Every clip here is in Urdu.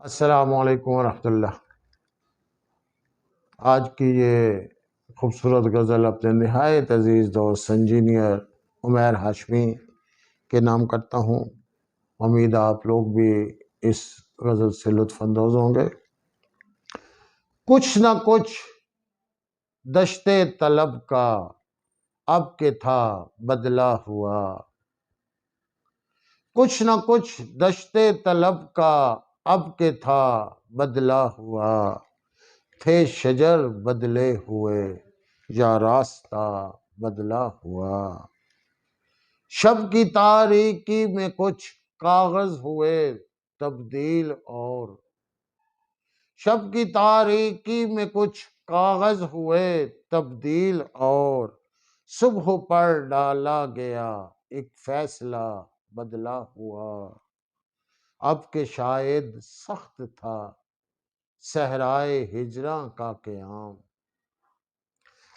السلام علیکم ورحمۃ اللہ۔ آج کی یہ خوبصورت غزل اپنے نہایت عزیز دوست سنجینئر عمیر ہاشمی کے نام کرتا ہوں۔ امید آپ لوگ بھی اس غزل سے لطف اندوز ہوں گے۔ کچھ نہ کچھ دشتے طلب کا اب کے تھا بدلہ ہوا، کچھ نہ کچھ دشتے طلب کا اب کے تھا بدلہ ہوا، تھے شجر بدلے ہوئے یا راستہ بدلہ ہوا، شب کی تاریکی میں کچھ کاغذ ہوئے تبدیل، اور شب کی تاریکی میں کچھ کاغذ ہوئے تبدیل، اور صبح پر ڈالا گیا ایک فیصلہ بدلہ ہوا، اب کہ شاید سخت تھا صحرائے ہجراں کا قیام،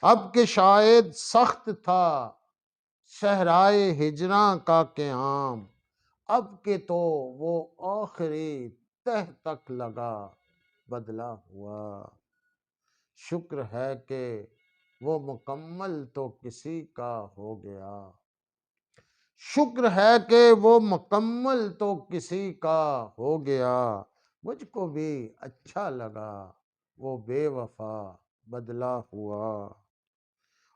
اب کہ شاید سخت تھا صحرائے ہجراں کا قیام، اب کہ تو وہ آخری تہ تک لگا بدلہ ہوا، شکر ہے کہ وہ مکمل تو کسی کا ہو گیا، شکر ہے کہ وہ مکمل تو کسی کا ہو گیا، مجھ کو بھی اچھا لگا وہ بے وفا بدلہ ہوا،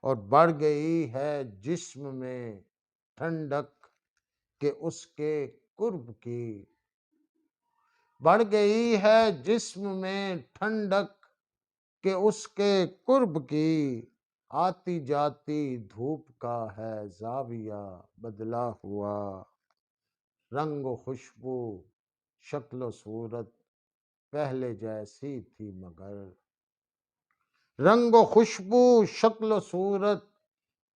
اور بڑھ گئی ہے جسم میں ٹھنڈک کہ اس کے قرب کی، بڑھ گئی ہے جسم میں ٹھنڈک کہ اس کے قرب کی، آتی جاتی دھوپ کا ہے زاویہ بدلہ ہوا، رنگ و خوشبو شکل و صورت پہلے جیسی تھی مگر، رنگ و خوشبو شکل و صورت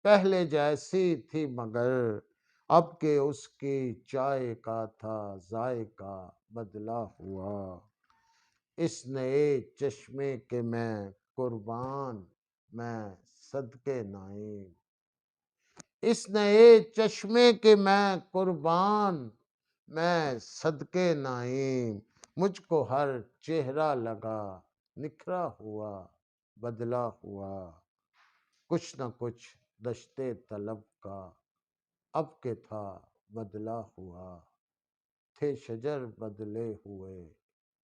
پہلے جیسی تھی مگر، اب کہ اس کی چائے کا تھا ذائقہ بدلہ ہوا، اس نئے چشمے کے میں قربان میں صدقے نعیم، اس نئے چشمے کے میں قربان میں صدقے نعیم، مجھ کو ہر چہرہ لگا نکھرا ہوا بدلہ ہوا، کچھ نہ کچھ دشتے طلب کا اب کے تھا بدلہ ہوا، تھے شجر بدلے ہوئے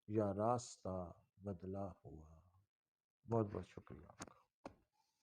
یا راستہ بدلہ ہوا۔ بہت بہت شکریہ۔